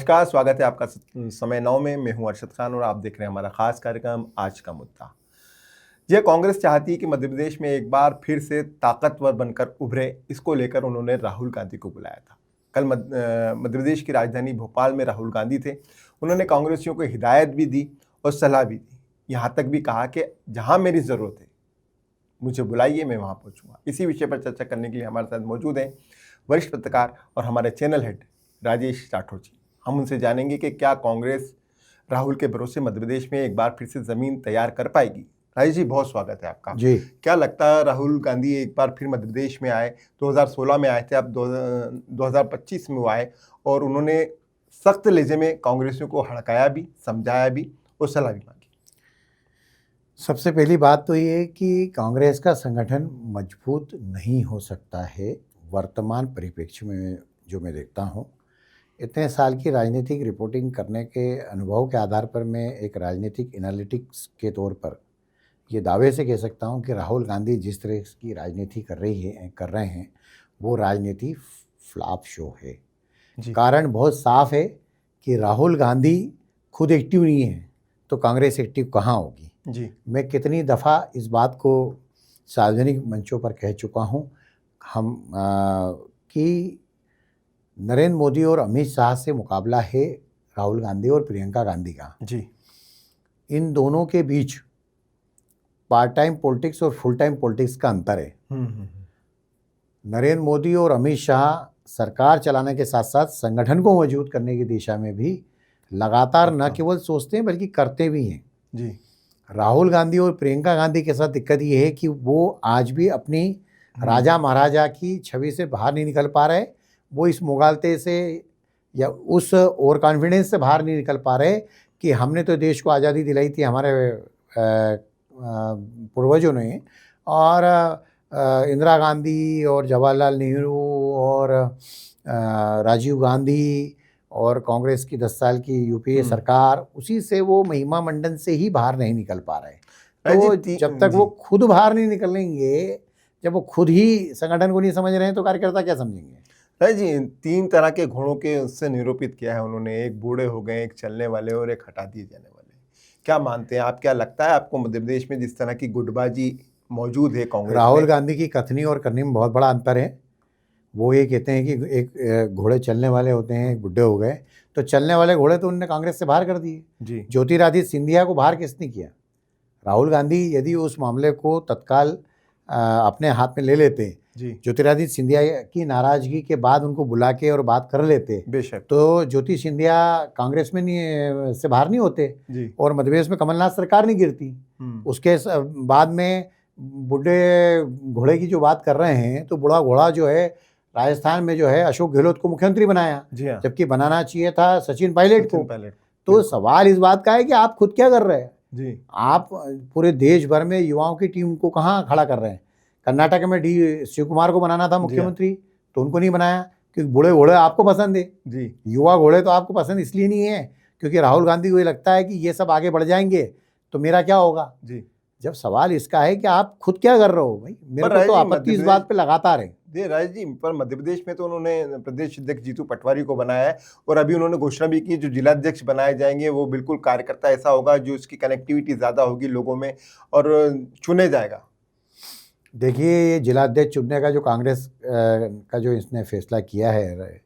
नमस्कार, स्वागत है आपका समय 9 में। मैं हूं अरशद खान और आप देख रहे हैं हमारा खास कार्यक्रम आज का मुद्दा। यह कांग्रेस चाहती है कि मध्य प्रदेश में एक बार फिर से ताकतवर बनकर उभरे। इसको लेकर उन्होंने राहुल गांधी को बुलाया था। कल मध्य प्रदेश की राजधानी भोपाल में राहुल गांधी थे। उन्होंने कांग्रेसियों को हिदायत भी दी और सलाह भी दी। यहाँ तक भी कहा कि जहाँ मेरी ज़रूरत है मुझे बुलाइए, मैं वहाँ पहुँचूँगा। इसी विषय पर चर्चा करने के लिए हमारे साथ मौजूद हैं वरिष्ठ पत्रकार और हमारे चैनल हेड राजेश राठौर जी। हम उनसे जानेंगे कि क्या कांग्रेस राहुल के भरोसे मध्य प्रदेश में एक बार फिर से ज़मीन तैयार कर पाएगी। राजेश जी, बहुत स्वागत है आपका जी। क्या लगता है राहुल गांधी एक बार फिर मध्य प्रदेश में आए? 2016 में आए थे, अब 2025 में वो आए और उन्होंने सख्त लहजे में कांग्रेसियों को हड़काया भी, समझाया भी और सलाह भी मांगी। सबसे पहली बात तो ये कि कांग्रेस का संगठन मजबूत नहीं हो सकता है वर्तमान परिप्रेक्ष्य में। जो मैं देखता हूँ, इतने साल की राजनीतिक रिपोर्टिंग करने के अनुभव के आधार पर मैं एक राजनीतिक एनालिटिक्स के तौर पर ये दावे से कह सकता हूँ कि राहुल गांधी जिस तरह की राजनीति कर रहे हैं वो राजनीति फ्लॉप शो है। कारण बहुत साफ है कि राहुल गांधी खुद एक्टिव नहीं है तो कांग्रेस एक्टिव कहाँ होगी। जी, मैं कितनी दफ़ा इस बात को सार्वजनिक मंचों पर कह चुका हूँ कि नरेंद्र मोदी और अमित शाह से मुकाबला है राहुल गांधी और प्रियंका गांधी का। जी, इन दोनों के बीच पार्ट टाइम पॉलिटिक्स और फुल टाइम पॉलिटिक्स का अंतर है। नरेंद्र मोदी और अमित शाह सरकार चलाने के साथ साथ संगठन को मजबूत करने की दिशा में भी लगातार न केवल सोचते हैं बल्कि करते भी हैं। जी, राहुल गांधी और प्रियंका गांधी के साथ दिक्कत ये है कि वो आज भी अपनी राजा महाराजा की छवि से बाहर नहीं निकल पा रहे। वो इस मुगालते से या उस ओवर कॉन्फिडेंस से बाहर नहीं निकल पा रहे कि हमने तो देश को आज़ादी दिलाई थी हमारे पूर्वजों ने, और इंदिरा गांधी और जवाहरलाल नेहरू और राजीव गांधी और कांग्रेस की 10 साल की यूपीए सरकार, उसी से वो महिमा मंडन से ही बाहर नहीं निकल पा रहे। तो जब तक वो खुद बाहर नहीं निकलेंगे, जब वो खुद ही संगठन को नहीं समझ रहे हैं तो कार्यकर्ता क्या समझेंगे। राय जी, 3 तरह के घोड़ों के उससे निरूपित किया है उन्होंने। एक बूढ़े हो गए, एक चलने वाले और एक हटा दिए जाने वाले। क्या मानते हैं आप? क्या लगता है आपको मध्य प्रदेश में जिस तरह की गुटबाजी मौजूद है कांग्रेस राहुल में? गांधी की कथनी और करनी में बहुत बड़ा अंतर है। वो ये कहते हैं कि एक घोड़े चलने वाले होते हैं, एक बुढ़े हो गए। तो चलने वाले घोड़े तो उन्होंने कांग्रेस से बाहर कर दिए। जी, ज्योतिरादित्य सिंधिया को बाहर किसने किया? राहुल गांधी यदि उस मामले को तत्काल अपने हाथ में ले लेते, ज्योतिरादित्य सिंधिया की नाराजगी के बाद उनको बुला के और बात कर लेते, बेशक, तो ज्योति सिंधिया कांग्रेस में नहीं से बाहर नहीं होते जी, और मध्य प्रदेश में कमलनाथ सरकार नहीं गिरती। उसके बाद में बूढ़े घोड़े की जो बात कर रहे हैं, तो बूढ़ा घोड़ा जो है राजस्थान में जो है अशोक गहलोत को मुख्यमंत्री बनाया, जबकि बनाना चाहिए था सचिन पायलट को। तो सवाल इस बात का है कि आप खुद क्या कर रहे हैं जी? आप पूरे देश भर में युवाओं की टीम को कहाँ खड़ा कर रहे हैं? कर्नाटक में डी शिव कुमार को बनाना था मुख्यमंत्री, तो उनको नहीं बनाया क्योंकि बूढ़े घोड़े आपको पसंद है जी। युवा घोड़े तो आपको पसंद इसलिए नहीं है क्योंकि राहुल गांधी को ये लगता है कि ये सब आगे बढ़ जाएंगे तो मेरा क्या होगा जी। जब सवाल इसका है कि आप खुद क्या कर रहे हो भाई, मेरे को तो आपत्ति इस बात पे लगातार है। राज जी, पर मध्य प्रदेश में तो उन्होंने प्रदेश अध्यक्ष जीतू पटवारी को बनाया है और अभी उन्होंने घोषणा भी की जो जिलाध्यक्ष बनाए जाएंगे वो बिल्कुल कार्यकर्ता ऐसा होगा जो उसकी कनेक्टिविटी ज़्यादा होगी लोगों में और चुने जाएगा। देखिए, ये जिलाध्यक्ष चुनने का जो कांग्रेस का जो इसने फैसला किया है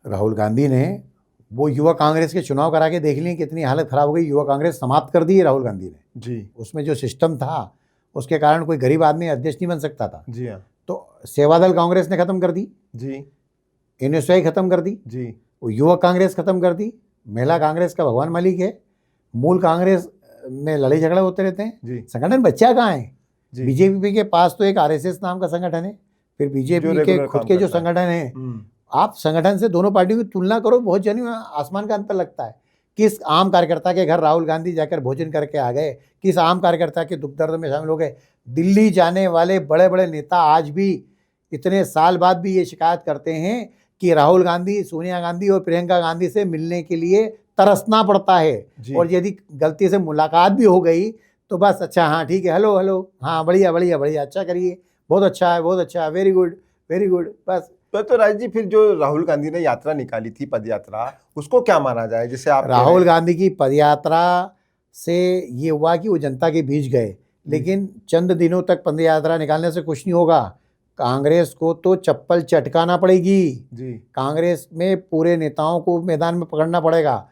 राहुल गांधी ने, वो युवा कांग्रेस के चुनाव करा के देख लें कितनी हालत खराब हो गई। युवा कांग्रेस समाप्त कर दी है राहुल गांधी ने जी। उसमें जो सिस्टम था उसके कारण कोई गरीब आदमी अध्यक्ष नहीं बन सकता था जी। हाँ, तो सेवादल कांग्रेस ने खत्म कर दी जी, एनएसयूआई खत्म कर दी जी, वो युवक कांग्रेस खत्म कर दी। महिला कांग्रेस का भगवान मालिक है। मूल कांग्रेस में लड़ाई झगड़े होते रहते हैं जी। संगठन बच्चा कहाँ है? बीजेपी के पास तो एक आरएसएस नाम का संगठन है, फिर बीजेपी के खुद के जो संगठन है। आप संगठन से दोनों पार्टियों की तुलना करो, बहुत जनी आसमान का अंतर लगता है। किस आम कार्यकर्ता के घर राहुल गांधी जाकर भोजन करके आ गए? किस आम कार्यकर्ता के दुख दर्द में शामिल हो गए? दिल्ली जाने वाले बड़े बड़े नेता आज भी इतने साल बाद भी ये शिकायत करते हैं कि राहुल गांधी, सोनिया गांधी और प्रियंका गांधी से मिलने के लिए तरसना पड़ता है। और यदि गलती से मुलाकात भी हो गई तो बस अच्छा, हाँ ठीक है, हेलो हेलो, हाँ बढ़िया बढ़िया बढ़िया, अच्छा करिए, बहुत अच्छा है, बहुत अच्छा है, वेरी गुड, बस तो राज जी, फिर जो राहुल गांधी ने यात्रा निकाली थी, पद यात्रा, उसको क्या माना जाए? जैसे आप राहुल गांधी की पदयात्रा से ये हुआ कि वो जनता के बीच गए, लेकिन चंद दिनों तक पद यात्रा निकालने से कुछ नहीं होगा। कांग्रेस को तो चप्पल चटकाना पड़ेगी। जी कांग्रेस में पूरे नेताओं को मैदान में पकड़ना पड़ेगा।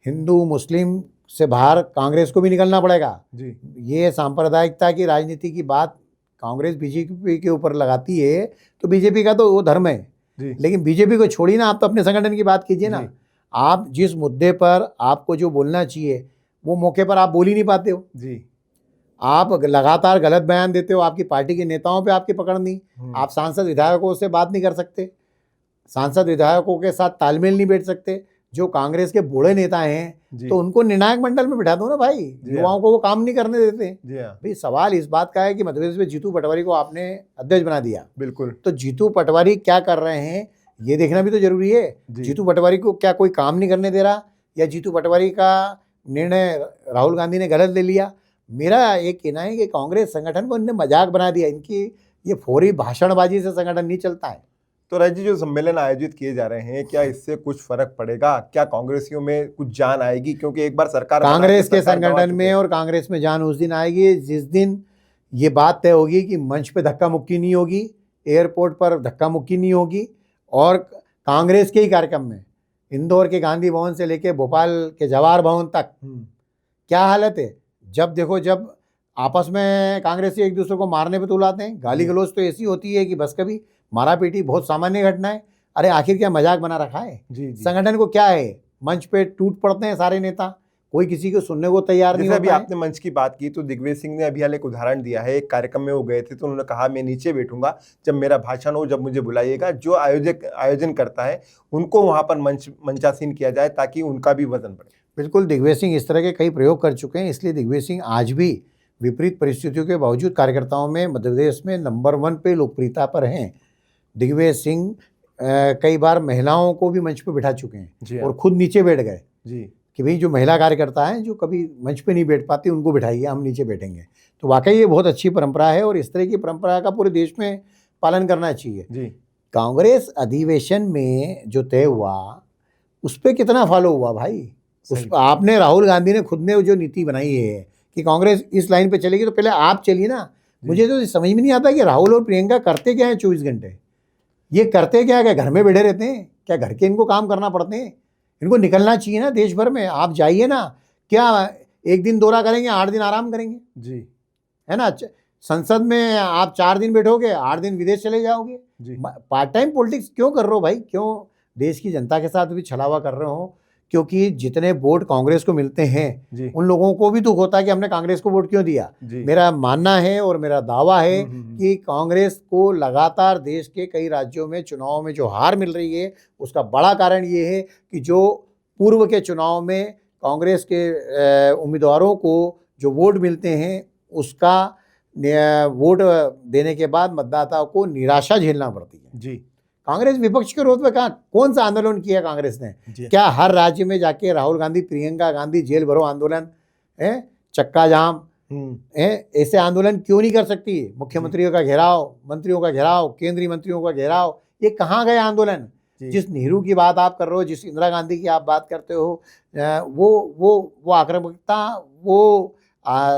हिंदू मुस्लिम से बाहर कांग्रेस को भी निकलना पड़ेगा। जी ये सांप्रदायिकता की राजनीति की बात कांग्रेस बीजेपी के ऊपर लगाती है, तो बीजेपी का तो वो धर्म है, जी लेकिन बीजेपी को छोड़िए ना, आप तो अपने संगठन की बात कीजिए ना। जी। आप जिस मुद्दे पर आपको जो बोलना चाहिए वो मौके पर आप बोल ही नहीं पाते हो। जी आप लगातार गलत बयान देते हो, आपकी पार्टी के नेताओं पे आपकी पकड़ नहीं। आप सांसद विधायकों से बात नहीं कर सकते, सांसद विधायकों के साथ तालमेल नहीं बैठ सकते। जो कांग्रेस के बूढ़े नेता हैं जी तो उनको निर्णायक मंडल में बिठा दो ना भाई, युवाओं को वो काम नहीं करने देते। जी हाँ, भाई सवाल इस बात का है कि मध्य प्रदेश में जीतू पटवारी को आपने अध्यक्ष बना दिया, बिल्कुल तो जीतू पटवारी क्या कर रहे हैं ये देखना भी तो जरूरी है। जी। जीतू पटवारी को क्या कोई काम नहीं करने दे रहा, या जीतू पटवारी का निर्णय राहुल गांधी ने गलत ले लिया? मेरा एक कहना है कि कांग्रेस संगठन को इनने मजाक बना दिया। इनकी ये फौरी भाषणबाजी से संगठन नहीं चलता है। तो राज जी, जो सम्मेलन आयोजित किए जा रहे हैं, क्या इससे कुछ फर्क पड़ेगा? क्या कांग्रेसियों में कुछ जान आएगी? क्योंकि एक बार सरकार बना कांग्रेस के सरकार गंवा संगठन चुके में हैं। और कांग्रेस में जान उस दिन आएगी जिस दिन ये बात तय होगी कि मंच पे धक्का मुक्की नहीं होगी, एयरपोर्ट पर धक्का मुक्की नहीं होगी, और कांग्रेस के ही कार्यक्रम में इंदौर के गांधी भवन से लेके भोपाल के जवाहर भवन तक क्या हालत है। जब देखो, जब आपस में कांग्रेसी एक दूसरे को मारने पे तुलाते हैं, गाली गलौज तो ऐसी होती है कि बस कभी मारा पीटी बहुत सामान्य घटना है। अरे आखिर क्या मजाक बना रखा है जी जी। संगठन को? क्या है, मंच पे टूट पड़ते हैं सारे नेता, कोई किसी को सुनने को तैयार नहीं जैसे अभी होता है। आपने मंच की बात की, तो दिग्विजय सिंह ने अभी हाल एक उदाहरण दिया है। एक कार्यक्रम में वो गए थे, तो उन्होंने कहा मैं नीचे बैठूंगा, जब मेरा भाषण हो, जब मुझे बुलाइएगा। जो आयोजन करता है उनको वहां पर मंचासीन किया जाए, ताकि उनका भी वजन बढ़े। बिल्कुल, दिग्विजय सिंह इस तरह के कई प्रयोग कर चुके हैं, इसलिए दिग्विजय सिंह आज भी विपरीत परिस्थितियों के बावजूद कार्यकर्ताओं में मध्य प्रदेश में नंबर 1 पे लोकप्रियता पर हैं। दिग्विजय सिंह कई बार महिलाओं को भी मंच पे बिठा चुके जी हैं हाँ। और खुद नीचे बैठ गए जी कि भाई जो महिला कार्यकर्ता हैं जो कभी मंच पे नहीं बैठ पाती उनको बिठाइए, हम नीचे बैठेंगे। तो वाकई ये बहुत अच्छी परंपरा है और इस तरह की परंपरा का पूरे देश में पालन करना चाहिए। जी कांग्रेस अधिवेशन में जो तय हुआ उस पर कितना फॉलो हुआ भाई? उस सही। आपने, राहुल गांधी ने खुद ने जो नीति बनाई है कि कांग्रेस इस लाइन पे चलेगी, तो पहले आप चलिए ना। मुझे तो समझ में नहीं आता कि राहुल और प्रियंका करते क्या है 24 घंटे। ये करते क्या है? घर में बैठे रहते हैं क्या? घर के इनको काम करना पड़ते हैं? इनको निकलना चाहिए ना देश भर में। आप जाइए ना, क्या एक दिन दौरा करेंगे, 8 दिन आराम करेंगे, जी है ना? संसद में आप 4 दिन बैठोगे, 8 दिन विदेश चले जाओगे। जी पार्ट टाइम पॉलिटिक्स क्यों कर रहे हो भाई? क्यों देश की जनता के साथ भी छलावा कर रहे हो? क्योंकि जितने वोट कांग्रेस को मिलते हैं जी उन लोगों को भी दुख होता है कि हमने कांग्रेस को वोट क्यों दिया। जी। मेरा मानना है और मेरा दावा है हम्म। कि कांग्रेस को लगातार देश के कई राज्यों में चुनाव में जो हार मिल रही है उसका बड़ा कारण ये है कि जो पूर्व के चुनाव में कांग्रेस के उम्मीदवारों को जो वोट मिलते हैं उसका वोट देने के बाद मतदाताओं को निराशा झेलना पड़ती है। जी कांग्रेस विपक्ष के रोल में कहा, कौन सा आंदोलन किया कांग्रेस ने? जी क्या हर राज्य में जाके राहुल गांधी प्रियंका गांधी जेल भरो आंदोलन है, चक्का जाम है, ऐसे आंदोलन क्यों नहीं कर सकती? मुख्यमंत्रियों का घेराव, मंत्रियों का घेराव, केंद्रीय मंत्रियों का घेराव, ये कहाँ गए आंदोलन? जिस नेहरू की बात आप कर रहे हो, जिस इंदिरा गांधी की आप बात करते हो, वो आक्रामकता, वो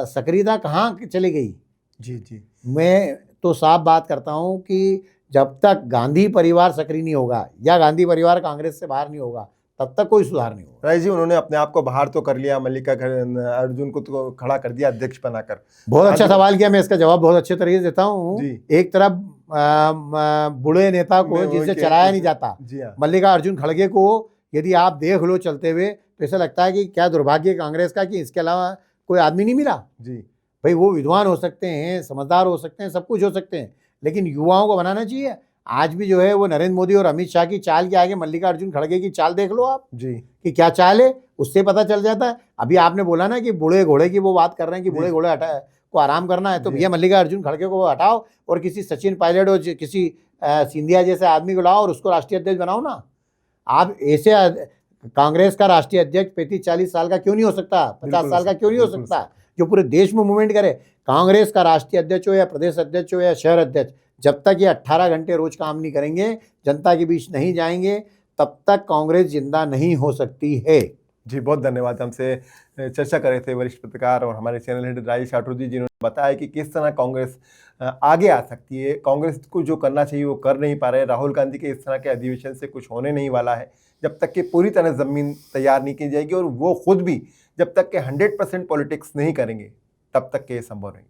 सक्रियता कहाँ चली गई? जी जी। मैं तो साफ बात करता हूँ कि जब तक गांधी परिवार सक्रिय नहीं होगा या गांधी परिवार कांग्रेस से बाहर नहीं होगा तब तक कोई सुधार नहीं होगा। राय जी, उन्होंने अपने आप को बाहर तो कर लिया, अर्जुन को तो खड़ा कर दिया अध्यक्ष बनाकर। बहुत अच्छा सवाल किया, मैं इसका जवाब बहुत अच्छे तरीके से देता हूँ। एक तरफ बूढ़े नेता को जिससे चलाया नहीं जाता, मल्लिकार्जुन खड़गे को यदि आप देख लो चलते हुए तो ऐसा लगता है कि क्या दुर्भाग्य कांग्रेस का कि इसके अलावा कोई आदमी नहीं मिला। जी भाई वो विद्वान हो सकते हैं, समझदार हो सकते हैं, सब कुछ हो सकते हैं, लेकिन युवाओं को बनाना चाहिए। आज भी जो है वो नरेंद्र मोदी और अमित शाह की चाल के आगे मल्लिकार्जुन खड़गे की चाल देख लो आप जी कि क्या चाल है, उससे पता चल जाता है। अभी आपने बोला ना कि बूढ़े घोड़े की वो बात कर रहे हैं कि बूढ़े घोड़े को आराम करना है, तो भैया मल्लिकार्जुन खड़गे को हटाओ और किसी सचिन पायलट और किसी सिंधिया जैसे आदमी को लाओ और उसको राष्ट्रीय अध्यक्ष बनाओ ना। आप ऐसे कांग्रेस का राष्ट्रीय अध्यक्ष 35-40 साल का क्यों नहीं हो सकता, 50 साल का क्यों नहीं हो सकता, जो पूरे देश में मूवमेंट करे? कांग्रेस का राष्ट्रीय अध्यक्ष हो या प्रदेश अध्यक्ष हो या शहर अध्यक्ष, जब तक ये 18 घंटे रोज काम नहीं करेंगे, जनता के बीच नहीं जाएंगे, तब तक कांग्रेस जिंदा नहीं हो सकती है। जी, बहुत धन्यवाद। हमसे चर्चा कर रहे थे वरिष्ठ पत्रकार और हमारे चैनल हेड राजेश राठौर जी, जिन्होंने बताया कि किस तरह कांग्रेस आगे आ सकती है। कांग्रेस को जो करना चाहिए वो कर नहीं पा रहे। राहुल गांधी के इस तरह के अधिवेशन से कुछ होने नहीं वाला है जब तक कि पूरी तरह ज़मीन तैयार नहीं की जाएगी, और वो खुद भी जब तक कि 100% पॉलिटिक्स नहीं करेंगे तब तक के ये संभव नहीं।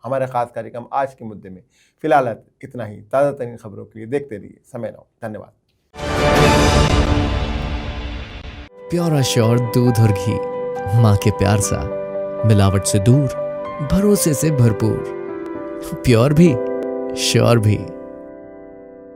हमारा खास कार्यक्रम आज के मुद्दे में फिलहाल इतना ही। ताज़ा तरीन खबरों के लिए देखते रहिए समय नाउ। धन्यवाद। प्योर श्योर दूध और घी, माँ के प्यार सा, मिलावट से दूर, भरोसे से भरपूर, प्योर भी श्योर भी।